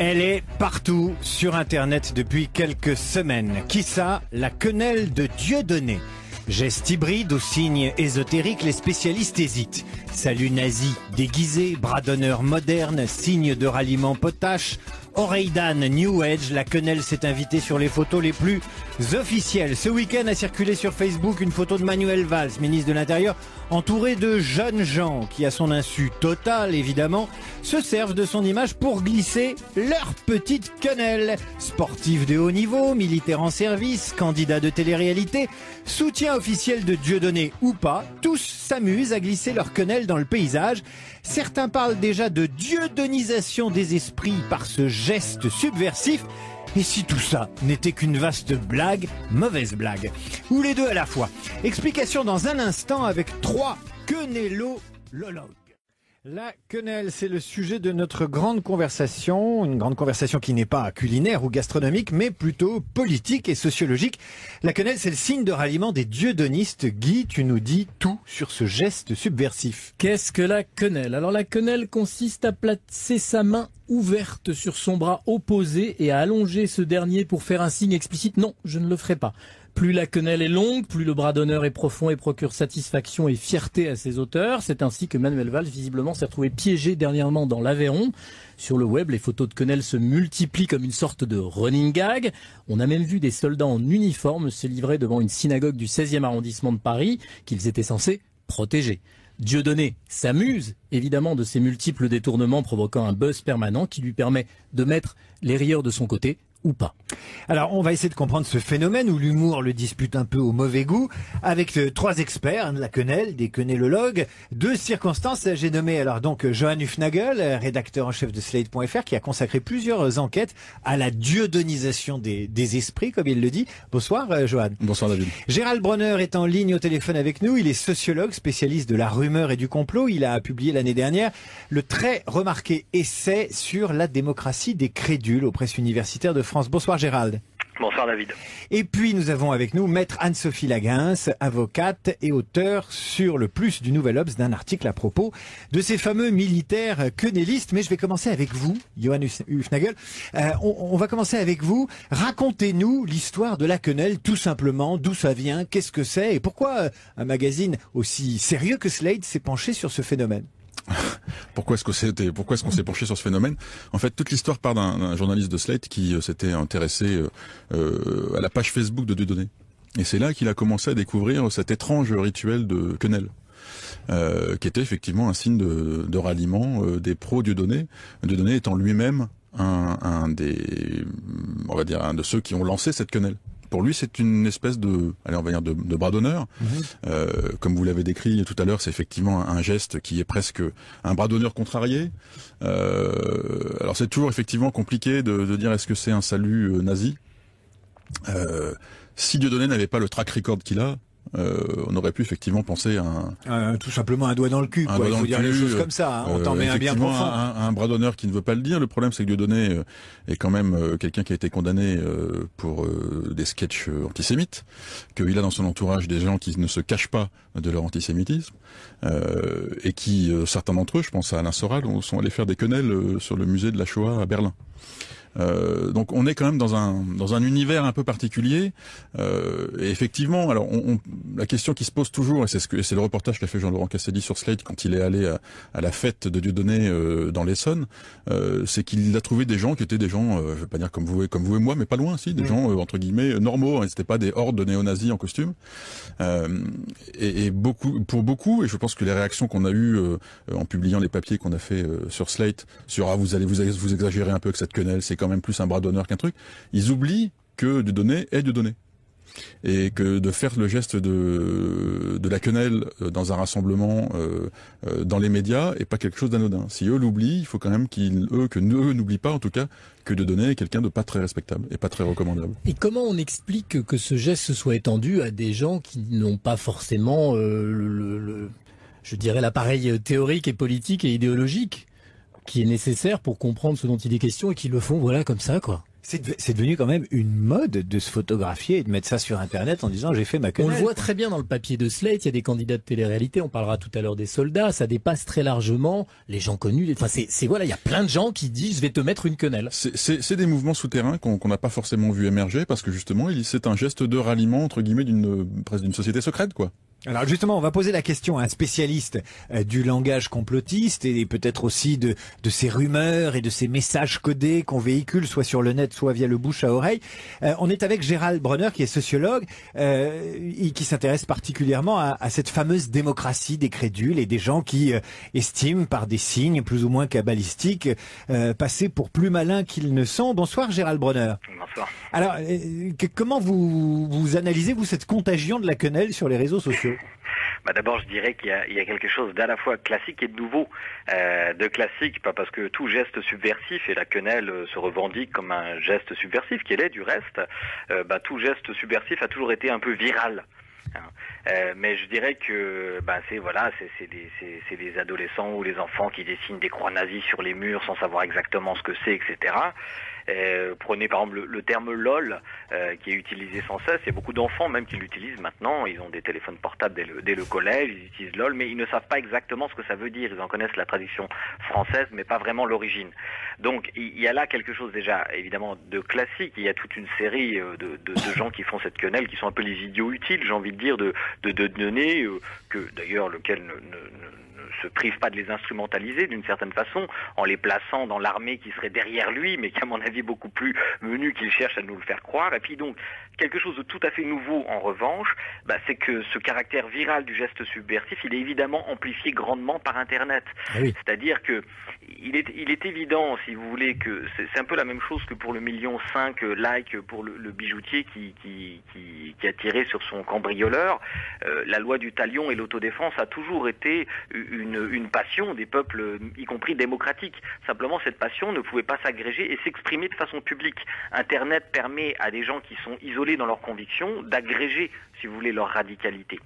Elle est partout sur Internet depuis quelques semaines. Qui ça? La quenelle de Dieudonné. Geste hybride au signe ésotérique, les spécialistes hésitent. Salut nazi déguisé, bras d'honneur moderne, signe de ralliement potache, oreille d'âne New Age, la quenelle s'est invitée sur les photos les plus officielles. Ce week-end a circulé sur Facebook une photo de Manuel Valls, ministre de l'Intérieur, entouré de jeunes gens qui, à son insu totale évidemment, se servent de son image pour glisser leur petite quenelle. Sportifs de haut niveau, militaires en service, candidats de télé-réalité, soutien officiel de Dieudonné ou pas, tous s'amusent à glisser leur quenelle dans le paysage. Certains parlent déjà de dieudonisation des esprits par ce geste subversif. Et si tout ça n'était qu'une vaste blague, mauvaise blague, ou les deux à la fois. Explication dans un instant avec 3 quenellologues. La quenelle, c'est le sujet de notre grande conversation, une grande conversation qui n'est pas culinaire ou gastronomique, mais plutôt politique et sociologique. La quenelle, c'est le signe de ralliement des dieudonistes. Guy, tu nous dis tout sur ce geste subversif. Qu'est-ce que la quenelle? Alors la quenelle consiste à placer sa main ouverte sur son bras opposé et à allonger ce dernier pour faire un signe explicite. Non, je ne le ferai pas. Plus la quenelle est longue, plus le bras d'honneur est profond et procure satisfaction et fierté à ses auteurs. C'est ainsi que Manuel Valls, visiblement, s'est retrouvé piégé dernièrement dans l'Aveyron. Sur le web, les photos de quenelle se multiplient comme une sorte de running gag. On a même vu des soldats en uniforme se livrer devant une synagogue du 16e arrondissement de Paris qu'ils étaient censés protéger. Dieudonné s'amuse évidemment de ces multiples détournements provoquant un buzz permanent qui lui permet de mettre les rieurs de son côté ou pas. Alors, on va essayer de comprendre ce phénomène où l'humour le dispute un peu au mauvais goût avec 3 experts de la quenelle, des quenellologues. 2 circonstances, j'ai nommé alors donc Johan Hufnagel, rédacteur en chef de Slate.fr, qui a consacré plusieurs enquêtes à la dieudonisation des esprits, comme il le dit. Bonsoir Johan. Bonsoir David. Gérald Bronner est en ligne au téléphone avec nous. Il est sociologue, spécialiste de la rumeur et du complot. Il a publié l'année dernière le très remarqué essai sur la démocratie des crédules aux presses universitaires de France. Bonsoir Gérald. Bonsoir David. Et puis nous avons avec nous Maître Anne-Sophie Laguens, avocate et auteure sur le Plus du Nouvel Obs d'un article à propos de ces fameux militaires quenellistes. Mais je vais commencer avec vous, Johan Hufnagel. On va commencer avec vous. Racontez-nous l'histoire de la quenelle, tout simplement, d'où ça vient, qu'est-ce que c'est et pourquoi un magazine aussi sérieux que Slate s'est penché sur ce phénomène. Pourquoi est-ce qu'on s'est penché sur ce phénomène? En fait, toute l'histoire part d'un journaliste de Slate qui s'était intéressé à la page Facebook de Dieudonné. Et c'est là qu'il a commencé à découvrir cet étrange rituel de quenelle. Qui était effectivement un signe de ralliement des pro-Dieudonné. Dieudonné étant lui-même un de ceux qui ont lancé cette quenelle. Pour lui, c'est une espèce de bras d'honneur. Comme vous l'avez décrit tout à l'heure, c'est effectivement un geste qui est presque un bras d'honneur contrarié. Alors c'est toujours effectivement compliqué de dire est-ce que c'est un salut nazi. Si Dieudonné n'avait pas le track record qu'il a, on aurait pu effectivement penser à tout simplement un doigt dans le cul. Il faut dire les choses comme ça. Hein. On t'en met un bien profond. Un bras d'honneur qui ne veut pas le dire. Le problème, c'est que Dieudonné est quand même quelqu'un qui a été condamné pour des sketchs antisémites, qu'il a dans son entourage des gens qui ne se cachent pas de leur antisémitisme, et qui, certains d'entre eux, je pense à Alain Soral, sont allés faire des quenelles sur le musée de la Shoah à Berlin. Donc on est quand même dans un univers un peu particulier, et effectivement, alors la question qui se pose toujours, et c'est le reportage qu'a fait Jean-Laurent Casselli sur Slate quand il est allé à la fête de Dieudonné dans l'Essonne, c'est qu'il a trouvé des gens qui étaient des gens, je vais pas dire comme vous et moi, mais pas loin, des gens entre guillemets normaux, hein, c'était pas des hordes de néo-nazis en costume, et pour beaucoup, et je pense que les réactions qu'on a eues en publiant les papiers qu'on a fait sur Slate sur vous allez vous exagérer un peu avec cette quenelle, c'est quand même plus un bras d'honneur qu'un truc. Ils oublient que Dieudonné est Dieudonné. Et que de faire le geste de la quenelle dans un rassemblement dans les médias est pas quelque chose d'anodin. Si eux l'oublient, il faut quand même que eux n'oublient pas en tout cas que Dieudonné est quelqu'un de pas très respectable et pas très recommandable. Et comment on explique que ce geste se soit étendu à des gens qui n'ont pas forcément je dirais l'appareil théorique et politique et idéologique qui est nécessaire pour comprendre ce dont il est question et qui le font comme ça quoi? C'est devenu quand même une mode de se photographier et de mettre ça sur Internet en disant j'ai fait ma quenelle. On le voit très bien dans le papier de Slate, il y a des candidats de télé-réalité, on parlera tout à l'heure des soldats, ça dépasse très largement les gens connus. Enfin, voilà, il y a plein de gens qui disent je vais te mettre une quenelle. C'est des mouvements souterrains qu'on n'a pas forcément vu émerger parce que justement, c'est un geste de ralliement entre guillemets presque d'une société secrète, quoi. Alors justement, on va poser la question à un spécialiste du langage complotiste et peut-être aussi de ces rumeurs et de ces messages codés qu'on véhicule soit sur le net, soit via le bouche à oreille. On est avec Gérald Bronner qui est sociologue et qui s'intéresse particulièrement à cette fameuse démocratie des crédules et des gens qui estiment par des signes plus ou moins cabalistiques passer pour plus malins qu'ils ne sont. Bonsoir Gérald Bronner. Bonsoir. Alors, comment vous analysez, vous, cette contagion de la quenelle sur les réseaux sociaux? D'abord, je dirais qu'il y a quelque chose d'à la fois classique et de nouveau. De classique, pas parce que tout geste subversif, et la quenelle se revendique comme un geste subversif, qu'elle est du reste, tout geste subversif a toujours été un peu viral. Mais je dirais que c'est les adolescents ou les enfants qui dessinent des croix nazies sur les murs sans savoir exactement ce que c'est, etc. Prenez par exemple le terme LOL qui est utilisé sans cesse. Il y a beaucoup d'enfants même qui l'utilisent maintenant. Ils ont des téléphones portables dès le collège, ils utilisent LOL, mais ils ne savent pas exactement ce que ça veut dire. Ils en connaissent la traduction française, mais pas vraiment l'origine. Donc il y a là quelque chose déjà évidemment de classique. Il y a toute une série de gens qui font cette quenelle, qui sont un peu les idiots utiles, j'ai envie de dire, de données que d'ailleurs lequel ne se prive pas de les instrumentaliser d'une certaine façon en les plaçant dans l'armée qui serait derrière lui, mais qui à mon avis est beaucoup plus menu qu'il cherche à nous le faire croire. Et puis donc quelque chose de tout à fait nouveau en revanche, c'est que ce caractère viral du geste subversif, il est évidemment amplifié grandement par Internet. Ah oui. C'est-à-dire que il est évident, si vous voulez, que c'est un peu la même chose que pour le 1,5 million likes pour le bijoutier qui a tiré sur son cambrioleur. La loi du talion et l'autodéfense a toujours été une passion des peuples, y compris démocratiques. Simplement, cette passion ne pouvait pas s'agréger et s'exprimer de façon publique. Internet permet à des gens qui sont isolés dans leurs convictions d'agréger, si vous voulez, leur radicalité.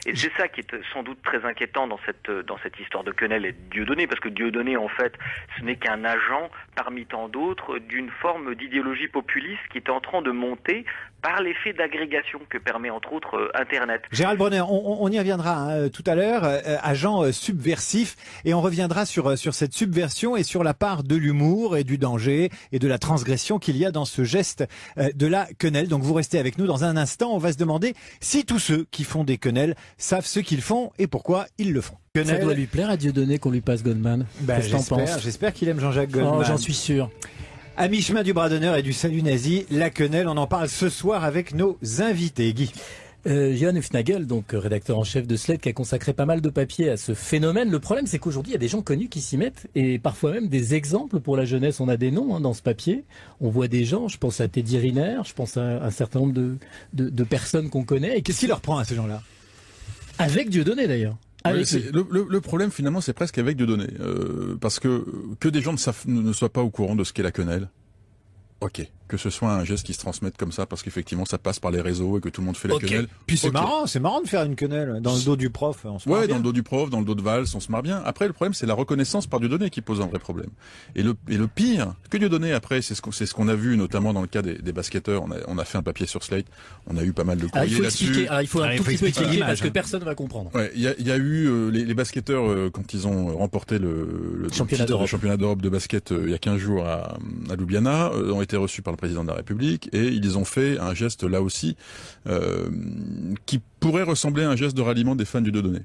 Et c'est ça qui est sans doute très inquiétant dans cette histoire de quenelle et de Dieudonné, parce que Dieudonné, en fait, ce n'est qu'un agent parmi tant d'autres d'une forme d'idéologie populiste qui est en train de monter par l'effet d'agrégation que permet entre autres Internet. Gérald Bronner, on y reviendra tout à l'heure, agent subversif, et on reviendra sur cette subversion et sur la part de l'humour et du danger et de la transgression qu'il y a dans ce geste de la quenelle. Donc vous restez avec nous dans un instant, on va se demander si tous ceux qui font des quenelles savent ce qu'ils font et pourquoi ils le font. Ça doit lui plaire à Dieudonné qu'on lui passe Goldman. Qu'est-ce que t'en penses ? J'espère qu'il aime Jean-Jacques Goldman. Oh, j'en suis sûr. À mi-chemin du bras d'honneur et du salut nazi, la quenelle, on en parle ce soir avec nos invités. Guy. Johan Hufnagel, donc rédacteur en chef de Slate, qui a consacré pas mal de papiers à ce phénomène. Le problème, c'est qu'aujourd'hui, il y a des gens connus qui s'y mettent et parfois même des exemples pour la jeunesse. On a des noms dans ce papier. On voit des gens, je pense à Teddy Riner, je pense à un certain nombre de personnes qu'on connaît. Et qu'est-ce qui leur prend à ces gens-là ? Avec Dieudonné d'ailleurs. Le problème finalement c'est presque avec Dieudonné, parce que des gens ne soient pas au courant de ce qu'est la quenelle. Ok, que ce soit un geste qui se transmette comme ça parce qu'effectivement ça passe par les réseaux et que tout le monde fait la quenelle. Puis c'est marrant de faire une quenelle dans le dos du prof. On se marre bien. Dans le dos du prof, dans le dos de Valls, on se marre bien. Après le problème c'est la reconnaissance par Dieudonné qui pose un vrai problème. Et le pire que Dieudonné après, c'est ce qu'on a vu notamment dans le cas des basketteurs. On a fait un papier sur Slate, on a eu pas mal de courriers là-dessus. Il faut un tout petit peu expliquer parce que personne va comprendre. Ouais, il y a eu les basketteurs quand ils ont remporté le championnat d'Europe de basket il y a 15 jours à Ljubljana, ont été reçus par le président de la République et ils ont fait un geste là aussi qui pourrait ressembler à un geste de ralliement des fans du Dieudonné.